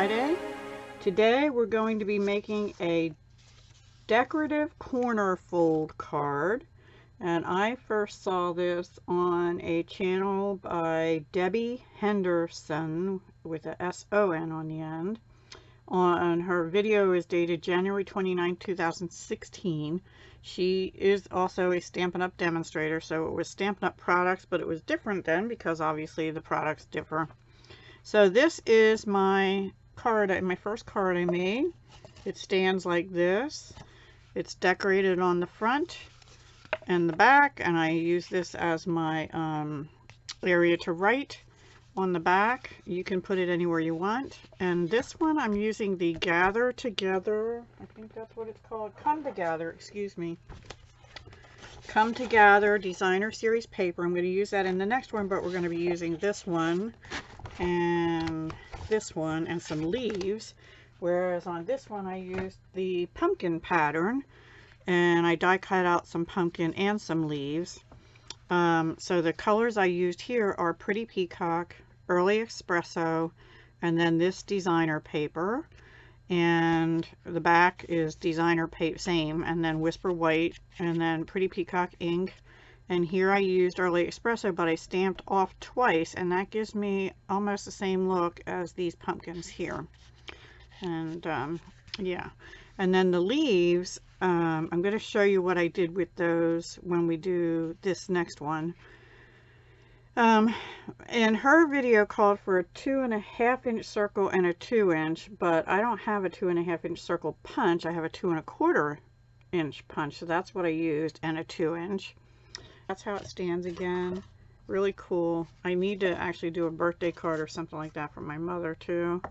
Friday. Today we're going to be making a decorative corner fold card, and I first saw this on a channel by Debbie Henderson with a S-O-N on the end. On her video is dated January 29, 2016. She is also a Stampin' Up demonstrator, so it was Stampin' Up products, but it was different then because obviously the products differ. So this is my card, my first card I made. It stands like this. It's decorated on the front and the back, and I use this as my area to write on the back. You can put it anywhere you want. And this one I'm using the Gather Together, I think that's what it's called, Come Together, excuse me. Come Together Designer Series paper. I'm going to use that in the next one, but we're going to be using this one and this one and some leaves, whereas on this one I used the pumpkin pattern and I die cut out some pumpkin and some leaves. So the colors I used here are Pretty Peacock, Early Espresso, and then this designer paper, and the back is designer paper, same, and then Whisper White, and then Pretty Peacock ink. And here I used Early Espresso, but I stamped off twice, and that gives me almost the same look as these pumpkins here. And yeah, and then the leaves, I'm going to show you what I did with those when we do this next one. And her video called for a 2.5 inch circle and a 2 inch, but I don't have a 2.5 inch circle punch. I have a 2.25 inch punch, so that's what I used, and a 2 inch. That's how it stands again. Really cool. I need to actually do a birthday card or something like that for my mother too,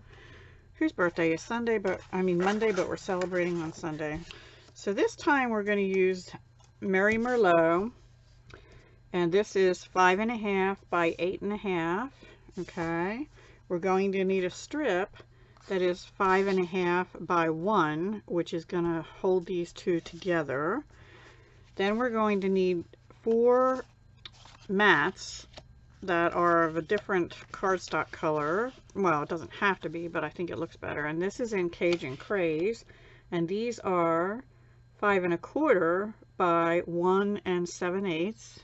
whose birthday is Monday, but we're celebrating on Sunday. So this time we're going to use Mary Merlot, and this is 5.5 by 8.5. Okay, we're going to need a strip that is 5.5 by 1, which is going to hold these two together. Then we're going to need 4 mats that are of a different cardstock color. Well, it doesn't have to be, but I think it looks better. And this is in Cajun Craze, and these are 5.25 by 1 7/8.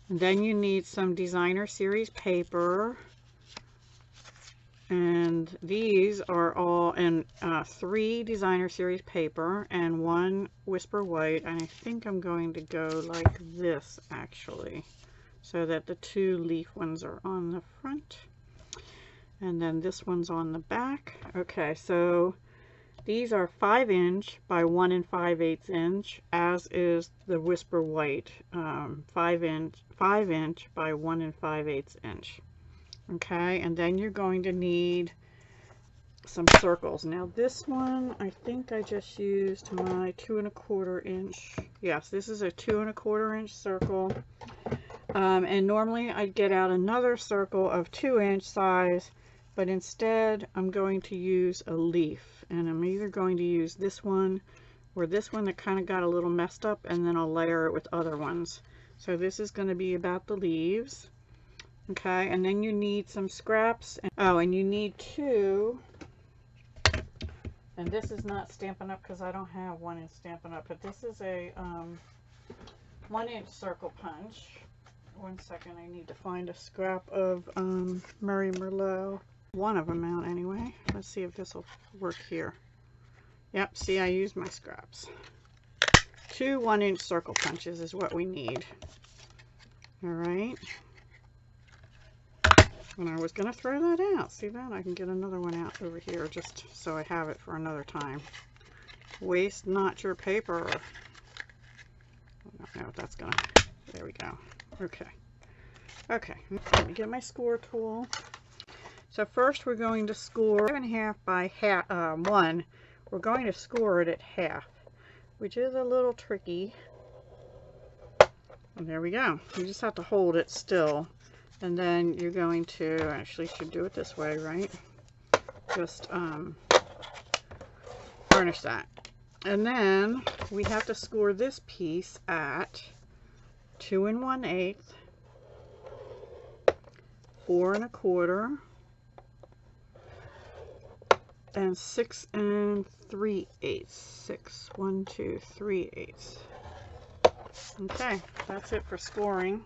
And then you need some designer series paper, and these are all in 3 designer series paper and 1 Whisper White, and I think I'm going to go like this actually, so that the 2 leaf ones are on the front and then this one's on the back. Okay, so these are 5 inch by 1 5/8 inch, as is the Whisper White, 5 inch by 1 5/8 inch. Okay, and then you're going to need some circles. Now this one, I think I just used my 2.25 inch. Yes, this is a 2.25 inch circle. And normally I'd get out another circle of 2 inch size, but instead I'm going to use a leaf, and I'm either going to use this one or this one that kind of got a little messed up, and then I'll layer it with other ones. So this is going to be about the leaves. Okay, and then you need some scraps. And you need 2. And this is not Stampin' Up because I don't have one in Stampin' Up, but this is a 1 inch circle punch. One second, I need to find a scrap of Mary Merlot. One of them out anyway. Let's see if this will work here. Yep, see, I used my scraps. 2 1 inch circle punches is what we need. All right. And I was going to throw that out. See that? I can get another one out over here just so I have it for another time. Waste not your paper. I don't know if that's going to... There we go. Okay. Okay. Let me get my score tool. So first we're going to score 5.5 by 1. We're going to score it at half, which is a little tricky. And there we go. You just have to hold it still. And then you're going to, actually should do it this way, right? Just varnish that. And then we have to score this piece at 2 1/8, 4 1/4, and 6 3/8. 6, 1, 2, 3/8. Okay, that's it for scoring.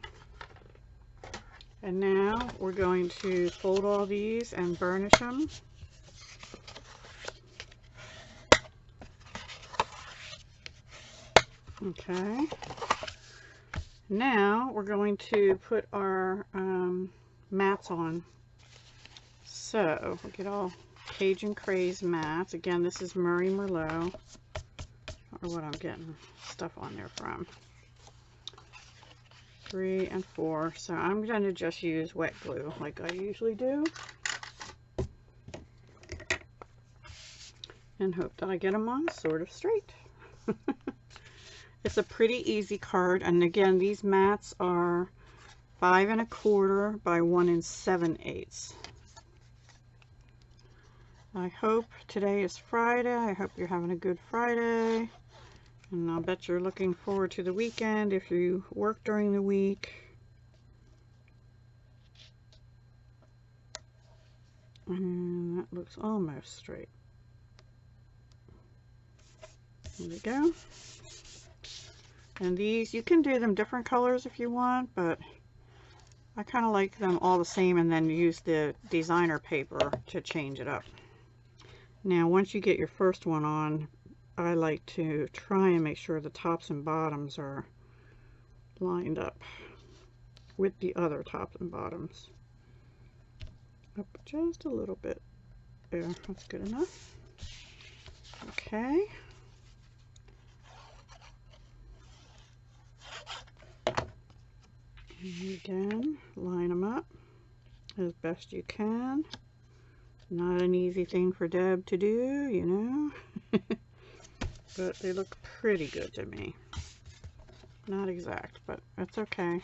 And now we're going to fold all these and burnish them. Okay. Now we're going to put our mats on. So we get all Cajun Craze mats. Again, this is Murray Merlot, or what I'm getting stuff on there from. 3 and 4. So I'm going to just use wet glue like I usually do, and hope that I get them on sort of straight. It's a pretty easy card, and again, these mats are 5 1/4 by 1 7/8. I hope today is Friday. I hope you're having a good Friday. And I'll bet you're looking forward to the weekend if you work during the week. And that looks almost straight. There we go. And these, you can do them different colors if you want, but I kind of like them all the same, and then use the designer paper to change it up. Now, once you get your first one on, I like to try and make sure the tops and bottoms are lined up with the other tops and bottoms. Up just a little bit there. That's good enough. Okay. And again, line them up as best you can. Not an easy thing for Deb to do, you know. But they look pretty good to me. Not exact, but that's okay.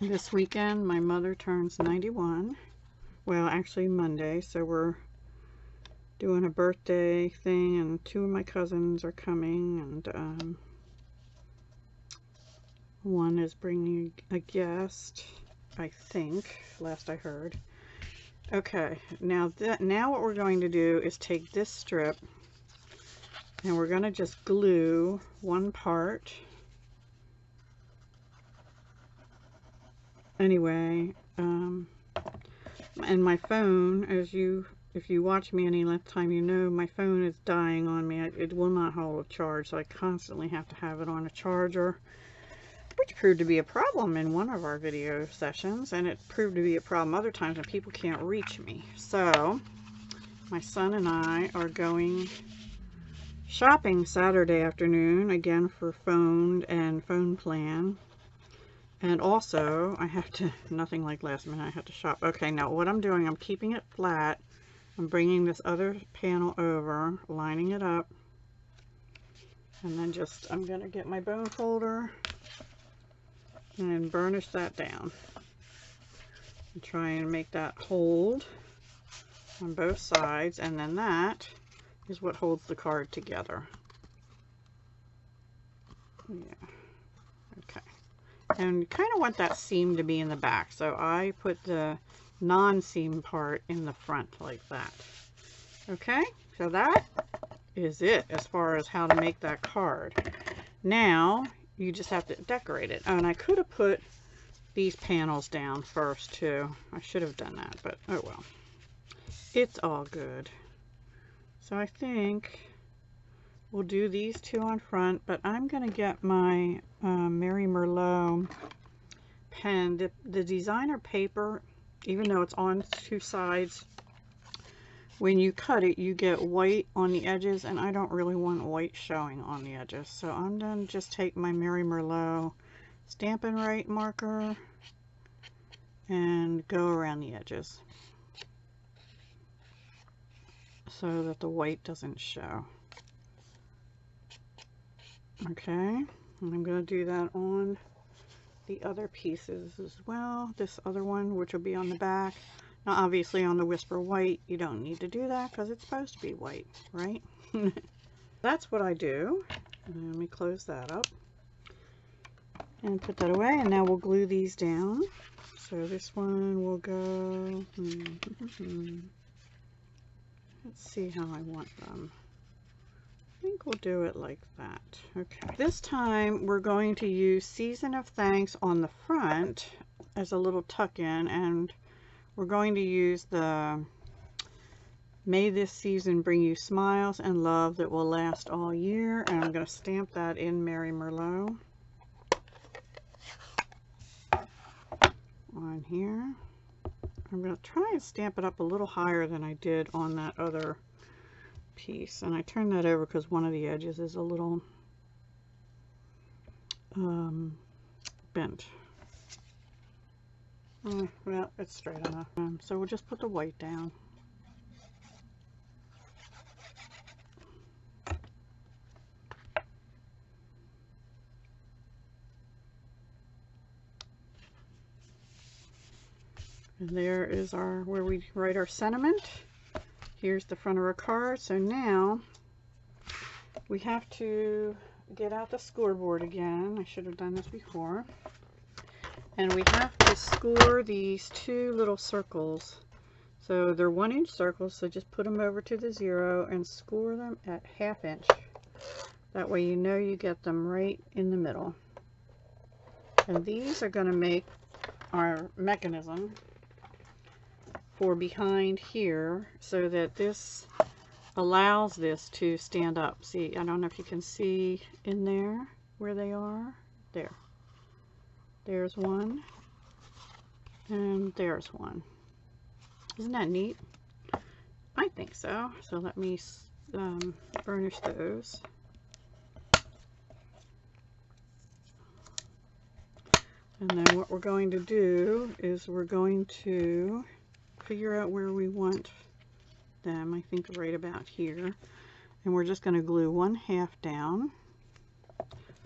This weekend, my mother turns 91. Well, actually Monday, so we're doing a birthday thing, and 2 of my cousins are coming, and one is bringing a guest, I think, last I heard. Okay, now what we're going to do is take this strip, and we're going to just glue one part. Anyway, and my phone, if you watch me any length time, you know my phone is dying on me. It will not hold a charge, so I constantly have to have it on a charger, which proved to be a problem in one of our video sessions, and it proved to be a problem other times when people can't reach me. So my son and I are going shopping Saturday afternoon, again for phone and phone plan. And also I have to, nothing like last minute, I have to shop. Okay, now what I'm doing, I'm keeping it flat. I'm bringing this other panel over, lining it up, and then I'm going to get my bone folder and burnish that down and try and make that hold on both sides, and then that is what holds the card together. Yeah, okay. And you kind of want that seam to be in the back, so I put the non-seam part in the front like that. Okay, so that is it as far as how to make that card. Now you just have to decorate it. Oh, and I could have put these panels down first too. I should have done that, but oh well. It's all good. So I think we'll do these 2 on front, but I'm going to get my Mary Merlot pen. The designer paper, even though it's on 2 sides, when you cut it, you get white on the edges, and I don't really want white showing on the edges. So I'm going to just take my Mary Merlot Stampin' Up marker and go around the edges so that the white doesn't show. Okay, and I'm going to do that on the other pieces as well. This other one, which will be on the back. Now obviously on the Whisper White, you don't need to do that because it's supposed to be white, right? That's what I do. Let me close that up and put that away, and now we'll glue these down. So this one will go Let's see how I want them. I think we'll do it like that. Okay. This time we're going to use Season of Thanks on the front as a little tuck-in, and we're going to use the May this season bring you smiles and love that will last all year, and I'm going to stamp that in Merry Merlot on here. I'm going to try and stamp it up a little higher than I did on that other piece, and I turned that over because one of the edges is a little bent. Well, it's straight enough. So we'll just put the white down. And there is our, where we write our sentiment. Here's the front of our card. So now we have to get out the scoreboard again. I should have done this before. And we have to score these two little circles. So they're 1-inch circles, so just put them over to the 0 and score them at 1/2 inch. That way you know you get them right in the middle. And these are going to make our mechanism for behind here, so that this allows this to stand up. See, I don't know if you can see in there where they are. There. There's one. And there's one. Isn't that neat? I think so. So let me burnish those. And then what we're going to do is we're going to figure out where we want them. I think right about here. And we're just going to glue 1/2 down.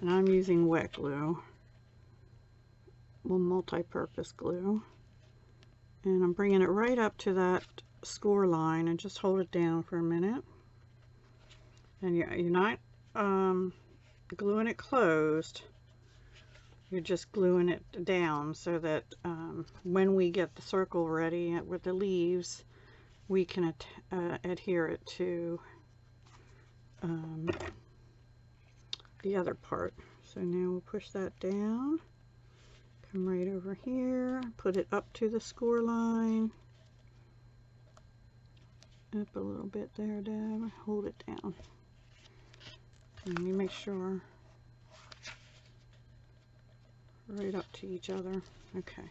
And I'm using wet glue. Well, multi-purpose glue. And I'm bringing it right up to that score line and just hold it down for a minute. And you're not gluing it closed. You're just gluing it down so that when we get the circle ready with the leaves, we can adhere it to the other part. So now we'll push that down, come right over here, put it up to the score line, up a little bit there, Deb, hold it down. And you make sure right up to each other. Okay,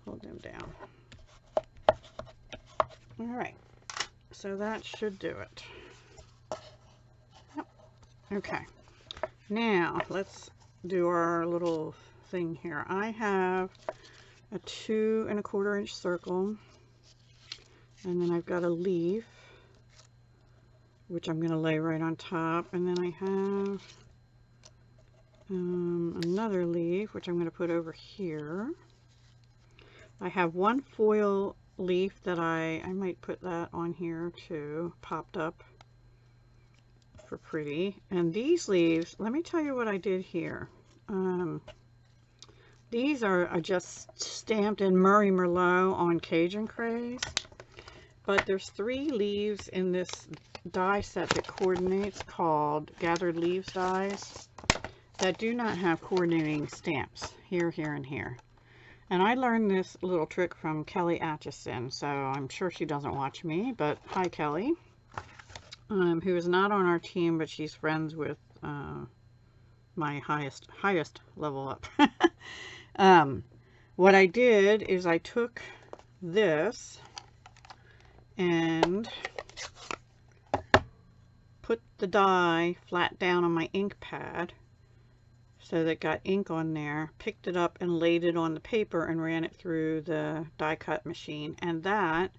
hold them down. All right, so that should do it. Yep. Okay, now let's do our little thing here. I have a 2 1/4 inch circle, and then I've got a leaf which I'm going to lay right on top, and then I have another leaf which I'm going to put over here. I have one foil leaf that I might put that on here too, popped up for pretty. And these leaves, let me tell you what I did here. These are just stamped in Merry Merlot on Cajun Craze, but there's 3 leaves in this die set that coordinates, called Gathered Leaves dies, that do not have coordinating stamps here, here, and here. And I learned this little trick from Kelly Atchison, so I'm sure she doesn't watch me, but hi Kelly, who is not on our team, but she's friends with my highest level up. What I did is I took this and put the die flat down on my ink pad, so that got ink on there, picked it up and laid it on the paper and ran it through the die cut machine, and that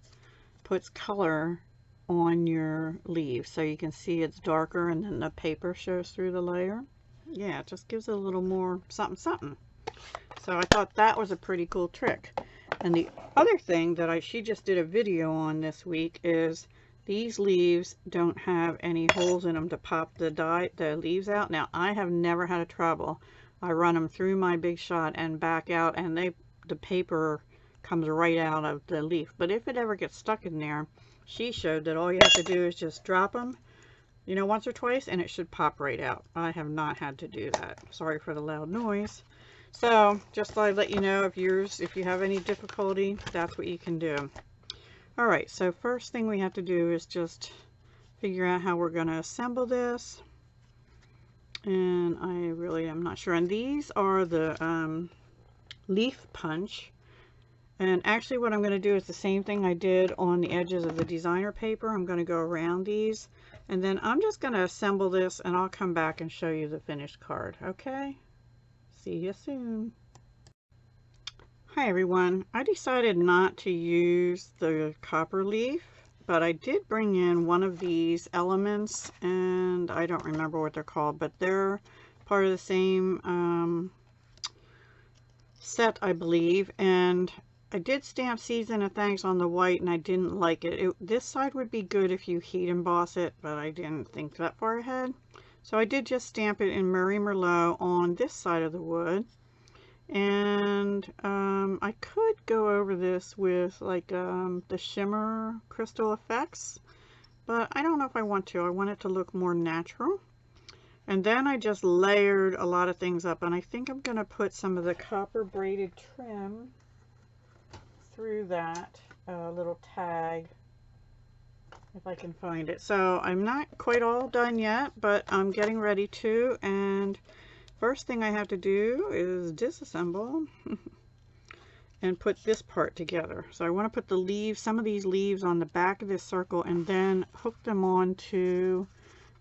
puts color on your leaves so you can see it's darker and then the paper shows through the layer. Yeah, it just gives it a little more something something. So I thought that was a pretty cool trick. And the other thing that she just did a video on this week is these leaves don't have any holes in them to pop the leaves out. Now, I have never had a trouble. I run them through my Big Shot and back out, and the paper comes right out of the leaf. But if it ever gets stuck in there, she showed that all you have to do is just drop them, you know, once or twice, and it should pop right out. I have not had to do that. Sorry for the loud noise. So just thought I'd let you know, if you have any difficulty, that's what you can do. All right, so first thing we have to do is just figure out how we're going to assemble this. And I really am not sure. And these are the leaf punch. And actually what I'm going to do is the same thing I did on the edges of the designer paper. I'm going to go around these, and then I'm just going to assemble this, and I'll come back and show you the finished card. Okay? See you soon. Hi everyone. I decided not to use the copper leaf, but I did bring in one of these elements, and I don't remember what they're called, but they're part of the same set, I believe. And I did stamp Season of Thanks on the white, and I didn't like it. This side would be good if you heat emboss it, but I didn't think that far ahead. So I did just stamp it in Murray Merlot on this side of the wood. And I could go over this with like the shimmer crystal effects, but I don't know if I want to. I want it to look more natural. And then I just layered a lot of things up, and I think I'm going to put some of the copper braided trim through that little tag, if I can find it. So I'm not quite all done yet, but I'm getting ready to. And first thing I have to do is disassemble and put this part together. So I want to put the leaves, some of these leaves, on the back of this circle, and then hook them onto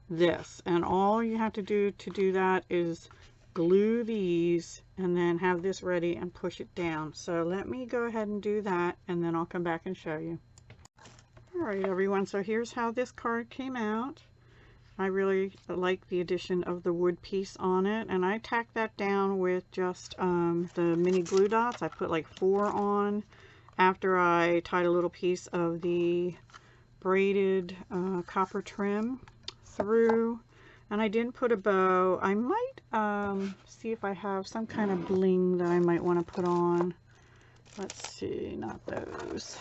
this. And all you have to do that is glue these, and then have this ready and push it down. So let me go ahead and do that, and then I'll come back and show you. All right everyone, so here's how this card came out. I really like the addition of the wood piece on it, and I tacked that down with just the mini glue dots. I put like 4 on after I tied a little piece of the braided copper trim through. And I didn't put a bow. I might see if I have some kind of bling that I might want to put on. Let's see, not those.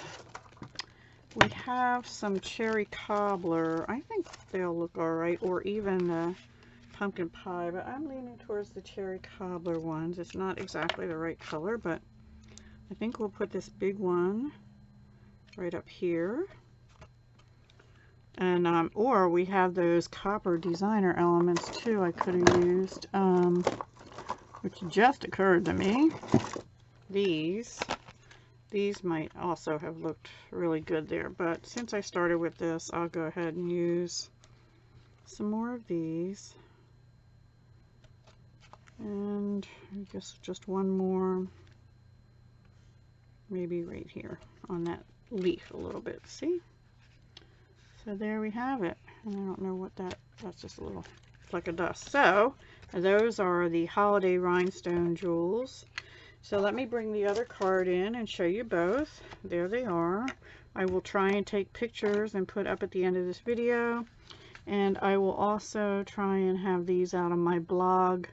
We have some cherry cobbler. I think they'll look alright, or even the pumpkin pie, but I'm leaning towards the cherry cobbler ones. It's not exactly the right color, but I think we'll put this big one right up here. And or we have those copper designer elements too I could have used, which just occurred to me. These might also have looked really good there, but since I started with this, I'll go ahead and use some more of these. And I guess just one more, maybe right here on that leaf a little bit. See? So there we have it. And I don't know what that's just a little fleck of dust. So those are the holiday rhinestone jewels. So let me bring the other card in and show you both. There they are. I will try and take pictures and put up at the end of this video. And I will also try and have these out on my blog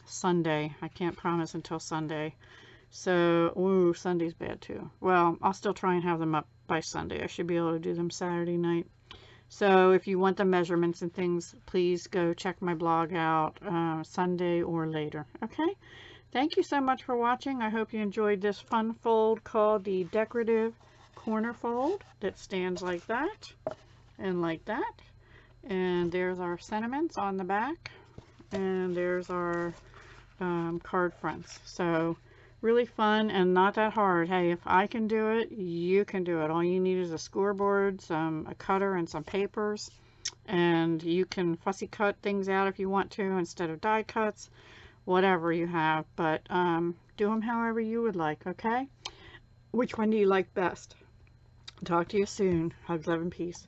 Sunday. I can't promise until Sunday. So, ooh, Sunday's bad too. Well, I'll still try and have them up by Sunday. I should be able to do them Saturday night. So if you want the measurements and things, please go check my blog out Sunday or later. Okay? Thank you so much for watching. I hope you enjoyed this fun fold called the Decorative Corner Fold that stands like that and like that. And there's our sentiments on the back. And there's our card fronts. So really fun and not that hard. Hey, if I can do it, you can do it. All you need is a scoreboard, a cutter, and some papers. And you can fussy cut things out if you want to instead of die cuts. Whatever you have. But do them however you would like, okay? Which one do you like best? Talk to you soon. Hugs, love, and peace.